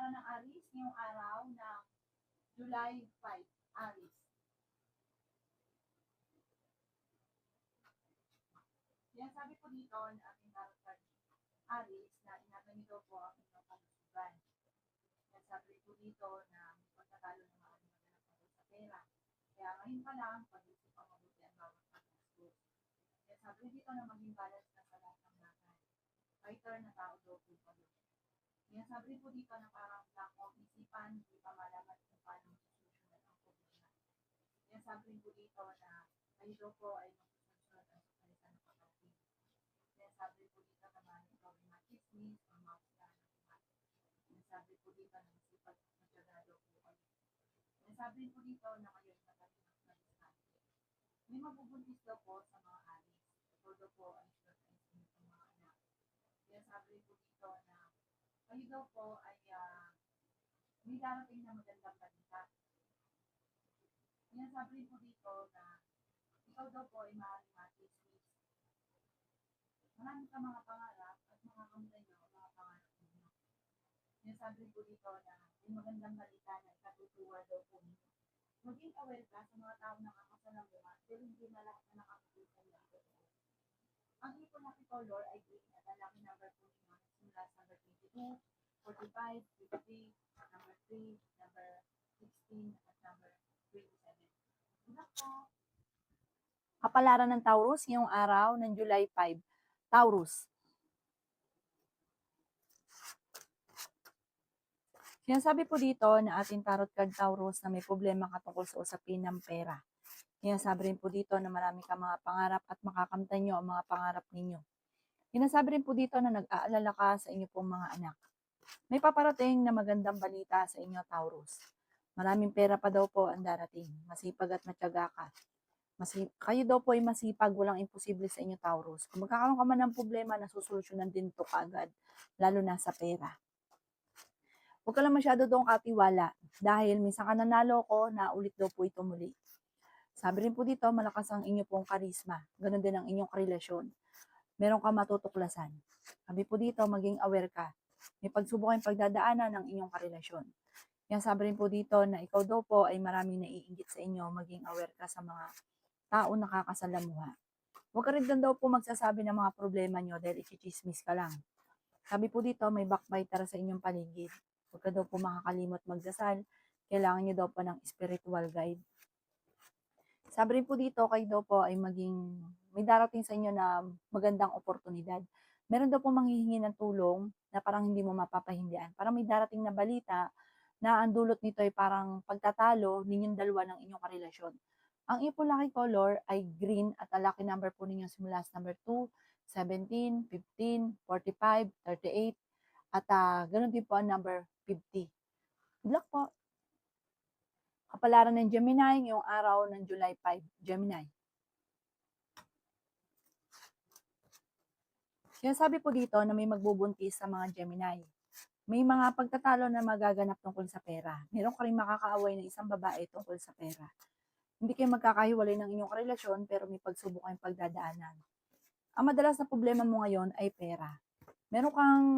kapalaran ng Aries ngayong araw ng July 5, Aries. Yan sabi po dito na ating tarot card Aries na ingatan nito po ang inyong kalusugan. Yan sabi po dito na may pagkatalo ng mga maganap sa pera. Kaya ngayon pa lang, pag-isip ang mabuti ang bawat pagkastos. Yan sabi dito na maging balance na sa lahat ng bagay. Fighter na tao daw po kayo. Yan sabi po dito na parang black o isipan, hindi pa malaman kung paano masosolusyonan ang problema. Yan sabi po dito na kayo daw po ay magsusunod ang sakalitan ng kapatid. Yan sabi po dito naman ikaw ay machismis o mausgahan ng iba. Yan sabi po dito na masipag at matyaga daw po kayo. Yan sabi po dito na kayo ay magaling at madiskarte. May mabubuntis daw po sa mga alis. Ito daw po ay surprise sa mga anak. Yan sabi po dito na kayo daw po ay may darating na magandang balita. Yan sabi po dito na ikaw daw po ay maaaring matismis. Marami ka mga pangarap at mga kamay nyo ang mga pangarap ninyo. Yan sabi po dito na may magandang balita na ikatutuwa daw po ninyo. Maging aware ka sa mga taong nakakasalamuha pero hindi na lahat na nakakita ng totoo. Ang ipon na color ay green at ang lucky number po ninyo simula sa number 22, 45, 50, number 3, number 16, at number 27. Good luck po! Kapalaran ng Taurus ngayong araw ng July 5. Taurus. Sinasabi po dito na ating tarot card Taurus na may problema ka tungkol sa usapin ng pera. Sinasabi rin po dito na marami ka mga pangarap at makakamtan nyo ang mga pangarap ninyo. Sinasabi rin po dito na nag-aalala ka sa inyo pong mga anak. May paparating na magandang balita sa inyo, Taurus. Maraming pera pa daw po ang darating. Masipag at matyaga ka. Kayo daw po ay masipag, walang imposible sa inyo, Taurus. Kung magkakaroon ka man ng problema, nasusolusyonan din ito kaagad, lalo na sa pera. Huwag ka lang masyado doon katiwala dahil minsan ka nanalo ko na ulit daw po ito muli. Sabi rin po dito, malakas ang inyo pong karisma. Ganon din ang inyong relasyon. Meron ka matutuklasan. Sabi po dito, maging aware ka. May pagsubok kayong pagdadaanan ng inyong karelasyon. Yan sabi rin po dito na ikaw daw po ay maraming naiinggit sa inyo. Maging aware ka sa mga tao nakakasalamuha. Huwag ka rin daw po magsasabi ng mga problema nyo dahil i-chismis ka lang. Sabi po dito, may backbiter sa inyong paligid. Huwag ka daw po makakalimot magdasal. Kailangan nyo daw po ng spiritual guide. Sabi rin po dito, kayo daw po ay may darating sa inyo na magandang oportunidad. Meron daw po manghihingi ng tulong na parang hindi mo mapapahindian. Parang may darating na balita na ang dulot nito ay parang pagtatalo ninyong dalawa ng inyong karelasyon. Ang ipon lucky color ay green at ang lucky number po ninyo simula sa number 2, 17, 15, 45, 38, at ganoon din po ang number 50. Good luck po! Kapalaran ng Gemini ngayong araw ng July 5. Gemini. Sinasabi po dito na may magbubuntis sa mga Gemini. May mga pagtatalo na magaganap tungkol sa pera. Meron ka rin makakaaway ng isang babae tungkol sa pera. Hindi kayo magkakahiwalay ng inyong relasyon pero may pagsubok kayong pagdadaanan. Ang madalas na problema mo ngayon ay pera. Meron kang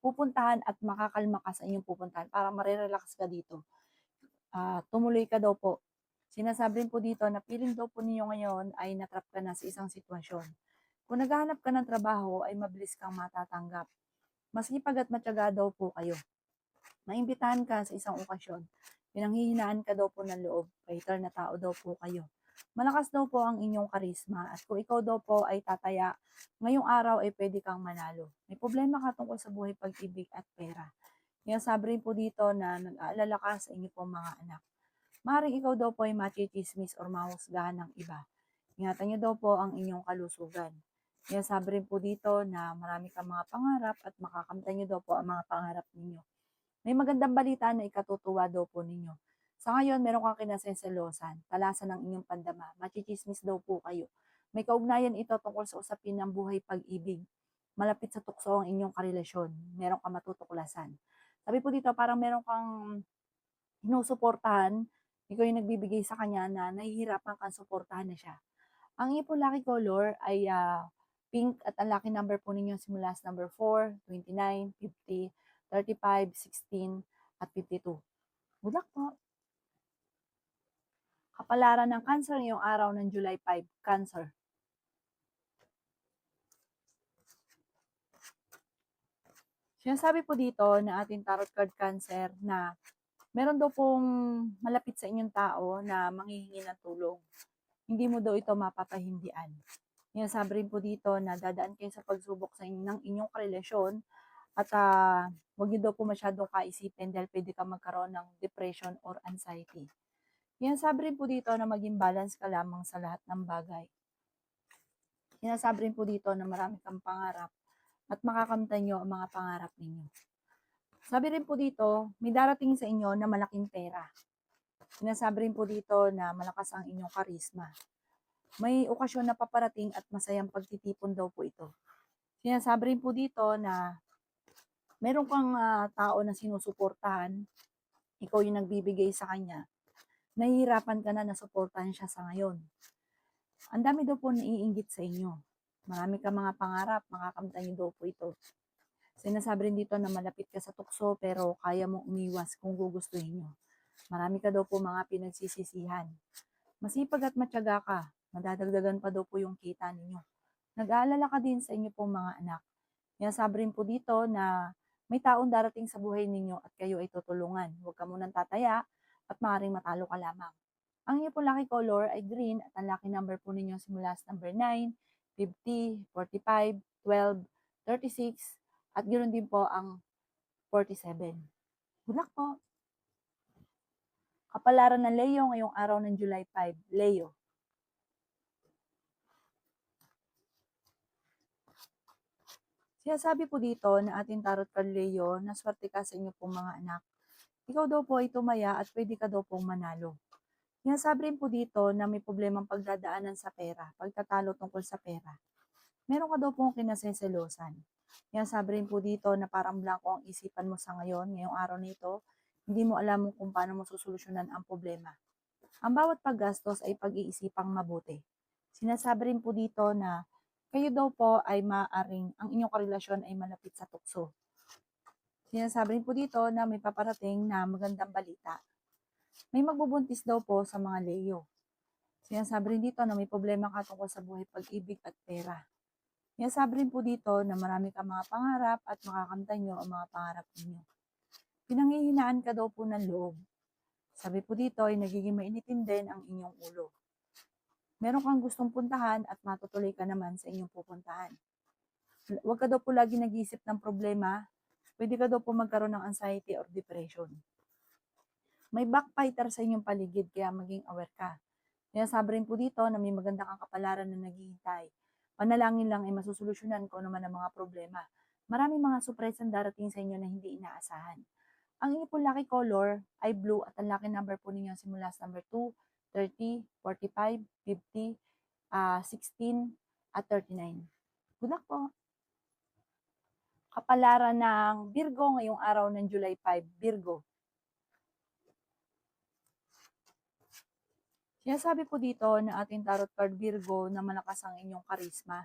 pupuntahan at makakalma ka sa inyong pupuntahan para marirelax ka dito. Tumuloy ka daw po. Sinasabi rin po dito na feeling daw po ninyo ngayon ay natrap ka na sa isang sitwasyon. Kung naghahanap ka ng trabaho ay mabilis kang matatanggap. Masipag at matyaga daw po kayo. Maimbitahan ka sa isang okasyon. Pinanghihinaan ka daw po ng loob. Fighter na tao daw po kayo. Malakas daw po ang inyong karisma at kung ikaw daw po ay tataya, ngayong araw ay pwede kang manalo. May problema ka tungkol sa buhay, pag-ibig at pera. Kaya sabi rin po dito na nag-aalala ka sa inyo pong mga anak. Maaaring ikaw daw po ay machismis or mahusgahan ng iba. Ingatan niyo daw po ang inyong kalusugan. Kaya sabi rin po dito na marami kang mga pangarap at makakamtan niyo daw po ang mga pangarap ninyo. May magandang balita na ikatutuwa daw po ninyo. Sa ngayon, meron kang kinaseselosan, talasan ng inyong pandama, machismis daw po kayo. May kaugnayan ito tungkol sa usapin ng buhay pag-ibig. Malapit sa tukso ang inyong karelasyon. Meron kang matutuklasan. Sabi po dito, parang meron kang sinusuportahan, ikaw yung nagbibigay sa kanya na nahihirapan kang suportahan na siya. Ang ipon lucky color ay pink at ang lucky number po ninyo simula sa number 4, 29, 50, 35, 16, at 52. Good luck po. Kapalaran ng Cancer ngayong araw ng July 5, Cancer. Sinasabi po dito na ating tarot card Cancer na meron daw pong malapit sa inyong tao na manghihingi ng tulong. Hindi mo daw ito mapapahindian. Sinasabi rin po dito na dadaan kayo sa pagsubok ng inyong karelasyon at huwag niyo daw po masyadong kaisipin dahil pwede ka magkaroon ng depression or anxiety. Sinasabi rin po dito na maging balance ka lamang sa lahat ng bagay. Sinasabi rin po dito na marami kang pangarap at makakamtan nyo ang mga pangarap ninyo. Sabi rin po dito, may darating sa inyo na malaking pera. Sinasabi rin po dito na malakas ang inyong karisma. May okasyon na paparating at masayang pagtitipon daw po ito. Sinasabi rin po dito na meron kang tao na sinusuportahan, ikaw yung nagbibigay sa kanya, nahihirapan ka na nasuportahan siya sa ngayon. Ang dami daw po naiinggit sa inyo. Marami ka mga pangarap, makakamtan niyo daw po ito. Sinasabi rin dito na malapit ka sa tukso pero kaya mong umiwas kung gugustuhin nyo. Marami ka daw po mga pinagsisisihan. Masipag at matyaga ka, madadagdagan pa daw po yung kita ninyo. Nag-aalala ka din sa inyo pong mga anak. Sinasabi rin po dito na may taong darating sa buhay ninyo at kayo ay tutulungan. Huwag ka munang tataya at maaaring matalo ka lamang. Ang inyo pong lucky color ay green at ang lucky number po ninyo simula sa number 9, 50, 45, 12, 36, at ganoon din po ang 47. Good luck po! Kapalaran ng Leo ngayong araw ng July 5, Leo. Sinasabi po dito na ating tarot card Leo na swerte ka sa inyo pong mga anak. Ikaw daw po ay tumaya at pwede ka daw pong manalo. Sinasabi rin po dito na may problemang pagdadaanan sa pera, pagtatalo tungkol sa pera. Meron ka daw pong kinaseselosan. Sinasabi rin po dito na parang blanco ang isipan mo sa ngayon, ngayong araw nito, hindi mo alam kung paano mo susolusyonan ang problema. Ang bawat paggastos ay pag-iisipang mabuti. Sinasabi rin po dito na kayo daw po ay maaring ang inyong karelasyon ay malapit sa tukso. Sinasabi rin po dito na may paparating na magandang balita. May magbubuntis daw po sa mga Leo. Sinasabi rin dito na may problema ka tungkol sa buhay, pag-ibig at pera. Sinasabi rin po dito na marami kang mga pangarap at makakamtan nyo ang mga pangarap ninyo. Pinanghihinaan ka daw po ng loob. Sabi po dito ay nagiging mainitin din ang inyong ulo. Meron kang gustong puntahan at matutuloy ka naman sa inyong pupuntahan. Huwag ka daw po lagi nag-iisip ng problema. Pwede ka daw po magkaroon ng anxiety or depression. May backfighter sa inyong paligid kaya maging aware ka. Sinasabi rin po dito na may maganda kang kapalaran na naghihintay. Panalangin lang ay masusolusyonan ko naman ang mga problema. Maraming mga surpresang darating sa inyo na hindi inaasahan. Ang inyo po lucky color ay blue at ang lucky number po ninyo simula sa number 2, 30, 45, 50, 16, at 39. Good luck po! Kapalaran ng Virgo ngayong araw ng July 5, Virgo. Sinasabi po dito na ating tarot card Virgo na malakas ang inyong karisma.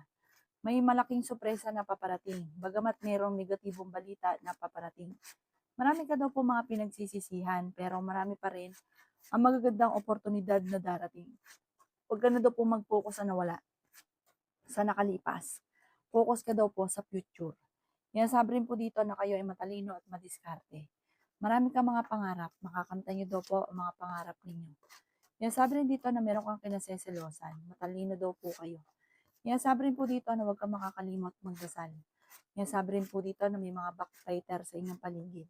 May malaking sorpresa na paparating, bagamat mayroong negatibong balita na paparating. Marami ka daw po mga pinagsisisihan, pero marami pa rin ang magagandang oportunidad na darating. Huwag ka na daw po mag-focus sa nawala, sa nakalipas. Focus ka daw po sa future. Sabi rin po dito na kayo ay matalino at madiskarte. Marami kang mga pangarap, makakamtan niyo daw po ang mga pangarap ninyo. Sabi rin dito na meron kang kinaseselosan, matalino daw po kayo. Sabi rin po dito na huwag kang makakalimot magdasal. Sabi rin po dito na may mga backfighter sa inyong paligid.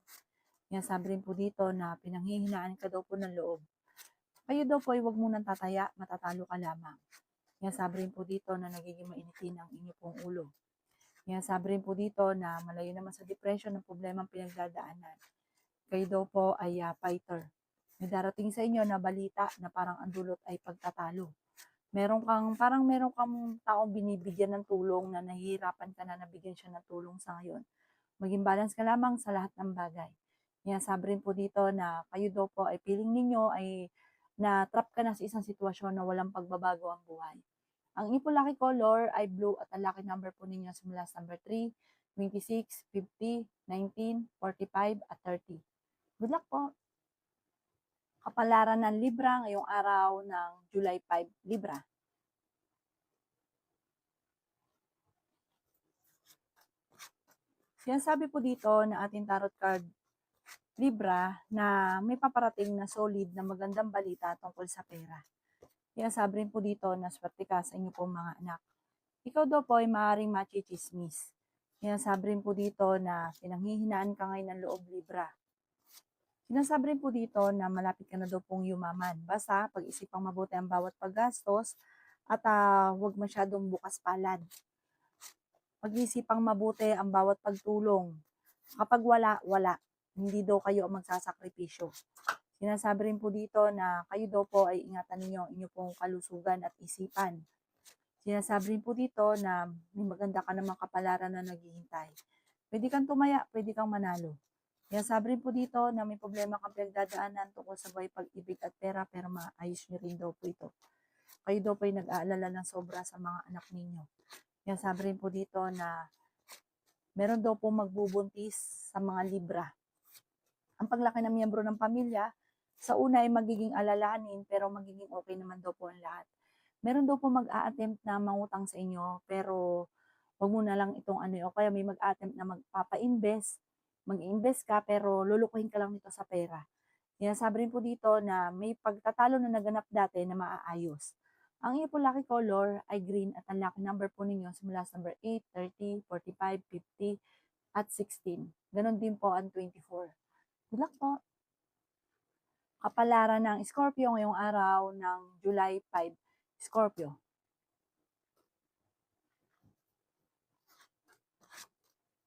Sabi rin po dito na pinanghihinaan ka daw po ng loob. Kayo daw po ay huwag munang tataya, matatalo ka lamang. Sabi rin po dito na nagiging mainitin ang inyo pong ulo. Sabi rin po dito na malayo naman sa depression ng problemang pinagdadaanan. Kayo daw po ay fighter. May darating sa inyo na balita na parang ang dulot ay pagtatalo. Meron kang taong binibigyan ng tulong na nahihirapan ka na nabigyan siya ng tulong sa ngayon. Maging balance ka lamang sa lahat ng bagay. Sabi rin po dito na kayo daw po ay feeling ninyo ay na-trap ka na sa isang sitwasyon na walang pagbabago ang buhay. Ang inyong lucky color ay blue at ang lucky number po ninyo simula sa number 3, 26, 50, 19, 45, at 30. Good luck po! Kapalaran ng Libra ngayong araw ng July 5, Libra. Sinasabi po dito na ating tarot card Libra na may paparating na solid na magandang balita tungkol sa pera. Sinasabi rin po dito na swerte ka sa inyo pong mga anak. Ikaw daw po ay maaaring machichismis. Sinasabi rin po dito na pinanghihinaan ka ngayon ng loob, Libra. Sinasabi rin po dito na malapit ka na daw pong yumaman. Basta pag-isipang mabuti ang bawat paggastos at huwag masyadong bukas palad. Pag-isipang mabuti ang bawat pagtulong. Kapag wala, wala. Hindi daw kayo ang magsasakripisyo. Sinasabi rin po dito na kayo daw po ay ingatan ninyo ang inyong pong kalusugan at isipan. Sinasabi rin po dito na may maganda ka namang kapalaran na naghihintay. Pwede kang tumaya, pwede kang manalo. Sinasabi rin po dito na may problema kang pinagdadaanan tungkol sa buhay pag-ibig at pera, pero maayos nyo rin daw po ito. Kayo daw po ay nag-aalala ng sobra sa mga anak ninyo. Sinasabi rin po dito na meron daw po magbubuntis sa mga Libra. Ang paglaki ng miyembro ng pamilya, sa una ay magiging alalahanin, pero magiging okay naman daw po ang lahat. Meron daw po mag-a-attempt na mangutang sa inyo, pero wag mo na lang itong o kaya may mag-a-attempt na magpapa-invest, mag-invest ka, pero lulukuhin ka lang nito sa pera. Sinasabi rin po dito na may pagtatalo na naganap dati na maaayos. Ang iyo po lucky color ay green at ang lucky number po ninyo simula sa number 8, 30, 45, 50, at 16. Ganon din po ang 24. Good luck po! Kapalaran ng Scorpio ngayong araw ng July 5. Scorpio.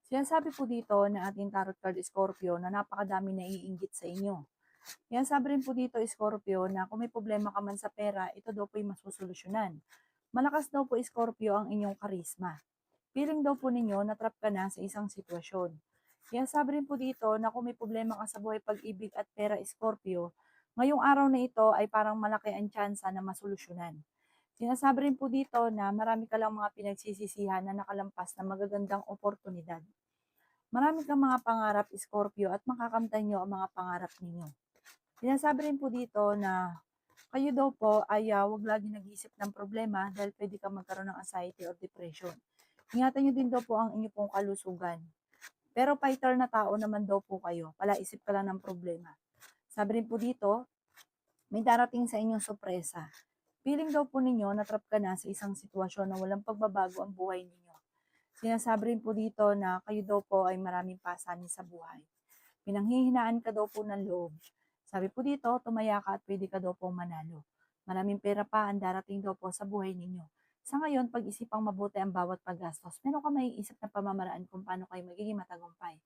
Sinasabi po dito na ating tarot card Scorpio na napakadami na iinggit sa inyo. Sinasabi rin po dito Scorpio na kung may problema ka man sa pera, ito daw po ay masusolusyonan. Malakas daw po Scorpio ang inyong karisma. Feeling daw po ninyo na trap ka na sa isang sitwasyon. Sinasabi rin po dito na kung may problema ka sa buhay pag-ibig at pera Scorpio, ngayong araw na ito ay parang malaki ang tsansa na masolusyonan. Sinasabi rin po dito na marami ka lang mga pinagsisisihan na nakalampas na magagandang oportunidad. Marami kang mga pangarap Scorpio at makakamtan nyo ang mga pangarap ninyo. Sinasabi rin po dito na kayo daw po ay huwag lagi nag-iisip ng problema dahil pwede kang magkaroon ng anxiety or depression. Ingatan nyo din daw po ang inyong pong kalusugan. Pero fighter na tao naman daw po kayo. Palaisip ka lang ng problema. Sabi rin po dito, may darating sa inyong sorpresa. Feeling daw po ninyo na trap ka na sa isang sitwasyon na walang pagbabago ang buhay ninyo. Sinasabi rin po dito na kayo daw po ay maraming pasanin sa buhay. Pinanghihinaan ka daw po ng loob. Sabi po dito, tumaya ka at pwede ka daw po manalo. Maraming pera pa ang darating daw po sa buhay ninyo. Sa ngayon, pag-isipang mabuti ang bawat paggastos. Meron ka maiisip na pamamaraan kung paano kayo magiging matagumpay.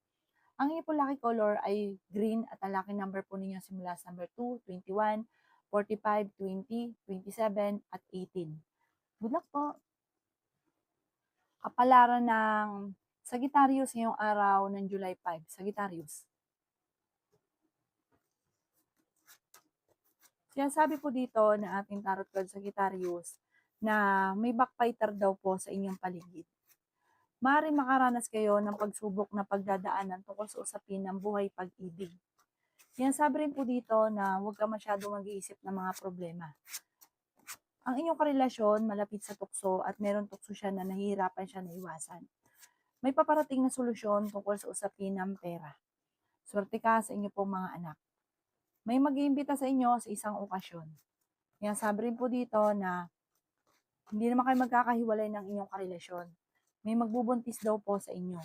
Ang inyong lucky color ay green at ang lucky number po ninyo simula sa number 2, 21, 45, 20, 27, at 18. Good luck po! Kapalaran ng Sagittarius ngayong araw ng July 5. Sagittarius. Sinasabi po dito na ating tarot card Sagittarius na may backfighter daw po sa inyong paligid. Maaaring makaranas kayo ng pagsubok na pagdadaanan tungkol sa usapin ng buhay pag-ibig. Sinasabi rin po dito na huwag ka masyadong mag-iisip ng mga problema. Ang inyong karelasyon malapit sa tukso at meron tukso siya na nahihirapan siya na iwasan. May paparating na solusyon tungkol sa usapin ng pera. Swerte ka sa inyo pong mga anak. May mag-iimbita sa inyo sa isang okasyon. Sinasabi rin po dito na hindi naman kayo magkakahiwalay ng inyong karelasyon. May magbubuntis daw po sa inyo.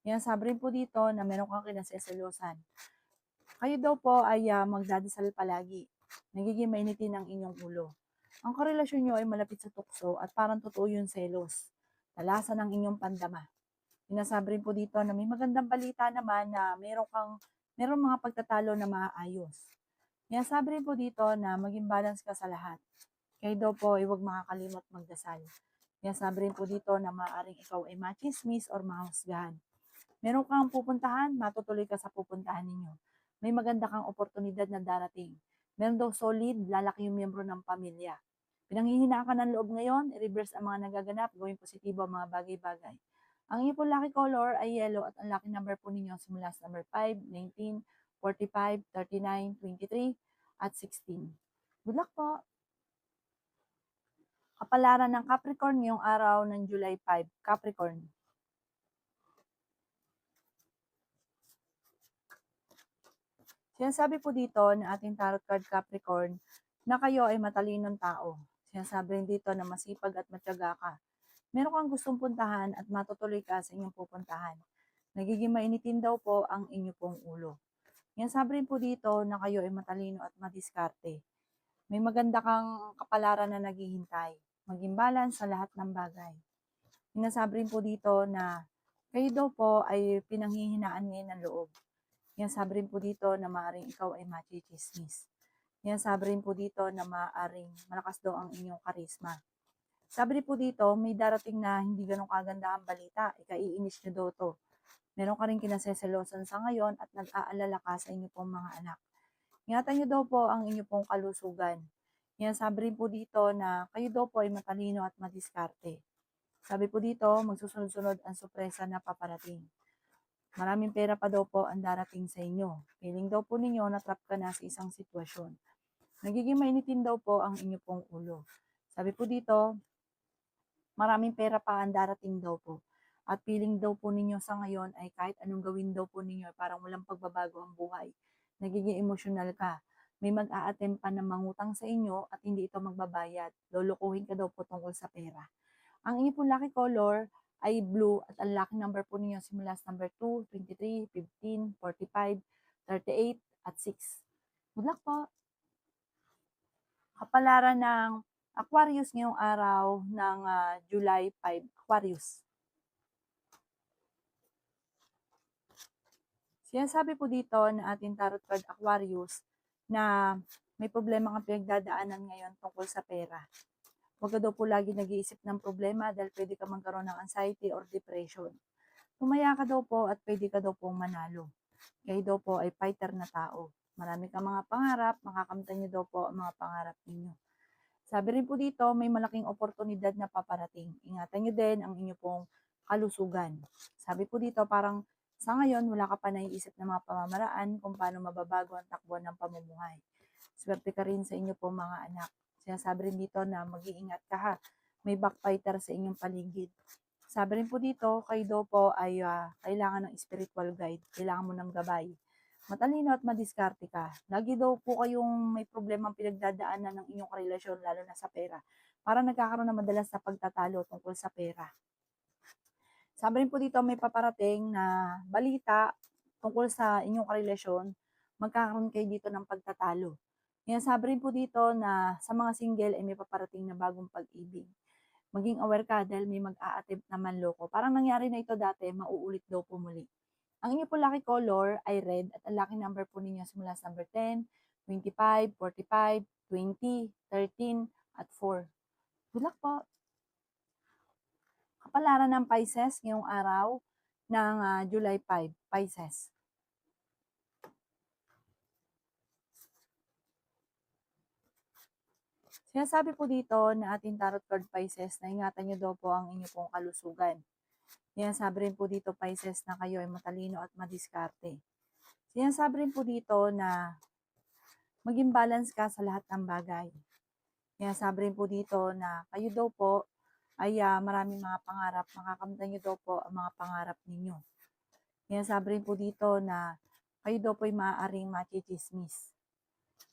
Sinasabi rin po dito na meron kang kinaseselosan. Kayo daw po ay magdadasal palagi. Nagiging mainitin ang inyong ulo. Ang karelasyon nyo ay malapit sa tukso at parang totoo yung selos. Talasan ang inyong pandama. Sinasabi rin po dito na may magandang balita naman na meron mga pagtatalo na maayos. Sinasabi rin po dito na maging balance ka sa lahat. Kayo daw po ay huwag makakalimot magdasal. Sinasabi rin po dito na maaaring ikaw ay machismis or mahusgahan. Meron kang pupuntahan, matutuloy ka sa pupuntahan ninyo. May maganda kang oportunidad na darating. Meron daw solid, lalaki yung miyembro ng pamilya. Pinanghihinaan ka ng loob ngayon, i-reverse ang mga nagaganap, gawing positibo ang mga bagay-bagay. Ang inyong po lucky color ay yellow at ang lucky number po ninyo simula sa number 5, 19, 45, 39, 23, at 16. Good luck po! Kapalaran ng Capricorn ngayong araw ng July 5, Capricorn. Sinasabi po dito ng ating tarot card Capricorn na kayo ay matalinong tao. Sinasabi rin dito na masipag at matyaga ka. Meron kang gustong puntahan at matutuloy ka sa inyong pupuntahan. Nagiging mainitin daw po ang inyo pong ulo. Sinasabi rin po dito na kayo ay matalino at madiskarte. May maganda kang kapalaran na naghihintay. Maging balance sa lahat ng bagay. Sinasabi rin po dito na kayo daw po ay pinanghihinaan ngayon ng loob. Sinasabi rin po dito na maaaring ikaw ay machichismis. Sinasabi rin po dito na maaaring malakas daw ang inyong karisma. Sabi rin po dito, may darating na hindi ganun kaganda ang balita, ikaiinis nyo daw to. Meron ka rin kinaseselosan sa ngayon at nag-aalala ka sa inyo pong mga anak. Ingatan nyo daw po ang inyo pong kalusugan. Sabi rin po dito na kayo daw po ay matalino at madiskarte. Sabi po dito, magsusunod-sunod ang sorpresa na paparating. Maraming pera pa daw po ang darating sa inyo. Feeling daw po ninyo na trap ka na sa isang sitwasyon. Nagiging mainitin daw po ang inyo pong ulo. Sabi po dito, maraming pera pa ang darating daw po. At feeling daw po ninyo sa ngayon ay kahit anong gawin daw po ninyo, parang walang pagbabago ang buhay. Nagiging emosyonal ka. May mag-a-attempt pa na mangutang sa inyo at hindi ito magbabayad. Lulukuhin ka daw po tungkol sa pera. Ang inyo pong lucky color ay blue at ang lucky number po ninyo simula sa number 2, 23, 15, 45, 38, at 6. Good luck po! Kapalaran ng Aquarius ngayong araw ng July 5, Aquarius. Sinasabi po dito na ating tarot card Aquarius na may problema kang pinagdadaanan ngayon tungkol sa pera. Huwag ka daw po lagi nag-iisip ng problema dahil pwede ka magkaroon ng anxiety or depression. Tumaya ka daw po at pwede ka daw pong manalo. Kayo daw po ay fighter na tao. Marami kang mga pangarap, makakamtan niyo daw po ang mga pangarap ninyo. Sabi rin po dito, may malaking oportunidad na paparating. Ingatan niyo din ang inyo pong kalusugan. Sabi po dito, parang sa ngayon, wala ka pa naiisip na mga pamamaraan kung paano mababago ang takbo ng pamumuhay. Swerte ka rin sa inyo pong mga anak. Sinasabi rin dito na mag-iingat ka ha. May backfighter sa inyong paligid. Sabi rin po dito, kayo daw po ay kailangan ng spiritual guide. Kailangan mo ng gabay. Matalino at madiskarte ka. Lagi daw po kayong may problemang pinagdadaanan ng inyong relasyon, lalo na sa pera. Para nagkakaroon na madalas na pagtatalo tungkol sa pera. Sabi rin po dito, may paparating na balita tungkol sa inyong relasyon. Magkakaroon kayo dito ng pagtatalo. Sabi rin po dito na sa mga single ay may paparating na bagong pag-ibig. Maging aware ka dahil may mag-a-attempt na manloko. Parang nangyari na ito dati, mauulit daw po muli. Ang inyo po lucky color ay red at ang lucky number po ninyo simula sa number 10, 25, 45, 20, 13, at 4. Good luck po! Kapalaran ng Pisces ngayong araw ng July 5, Pisces. Sinasabi po dito na ating tarot card Pisces na ingatan nyo daw po ang inyo pong kalusugan. Sinasabi rin po dito Pisces na kayo ay matalino at madiskarte. Sinasabi rin po dito na maging balance ka sa lahat ng bagay. Sinasabi rin po dito na kayo daw po ay maraming mga pangarap, makakamtan nyo daw po ang mga pangarap ninyo. Sinasabi rin po dito na kayo daw po ay maaaring machichismis.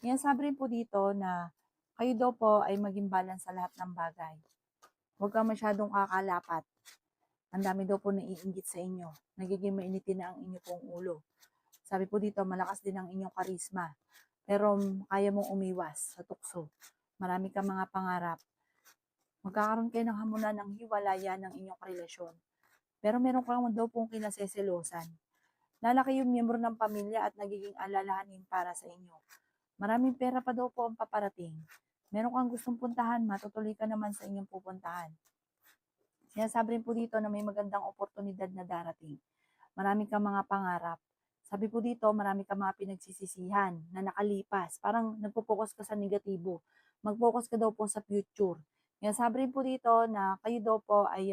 Sinasabi rin po dito na kayo daw po ay maging balance sa lahat ng bagay. Huwag ka masyadong kakalapat. Ang dami daw po naiinggit sa inyo. Nagiging mainitin na ang inyo pong ulo. Sabi po dito, malakas din ang inyong karisma. Pero kaya mong umiwas sa tukso. Marami kang mga pangarap. Magkakaroon kayo ng hamunan ng hiwalayan ng inyong relasyon. Pero meron kang daw pong kinaseselosan. Lalaki yung miyembro ng pamilya at nagiging alalahanin para sa inyo. Maraming pera pa daw po ang paparating. Meron kang gustong puntahan, matutuloy ka naman sa inyong pupuntahan. Sinasabi rin po dito na may magandang oportunidad na darating. Marami kang mga pangarap. Sabi po dito, marami kang mga pinagsisisihan na nakalipas. Parang nagpo-focus ka sa negatibo. Mag-focus ka daw po sa future. Sabi rin po dito na kayo daw po ay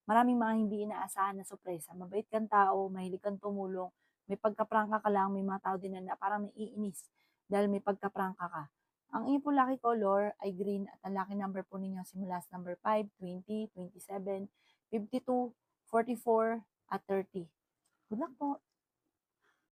maraming mga hindi inaasahan na sorpresa. Mabait kang tao, mahilig kang tumulong, may pagkaprangka ka lang, may mga tao din na parang naiinis dahil may pagkaprangka ka. Ang inyong po lucky color ay green at ang lucky number po ninyo simula sa number 5, 20, 27, 52, 44, at 30. Good luck po!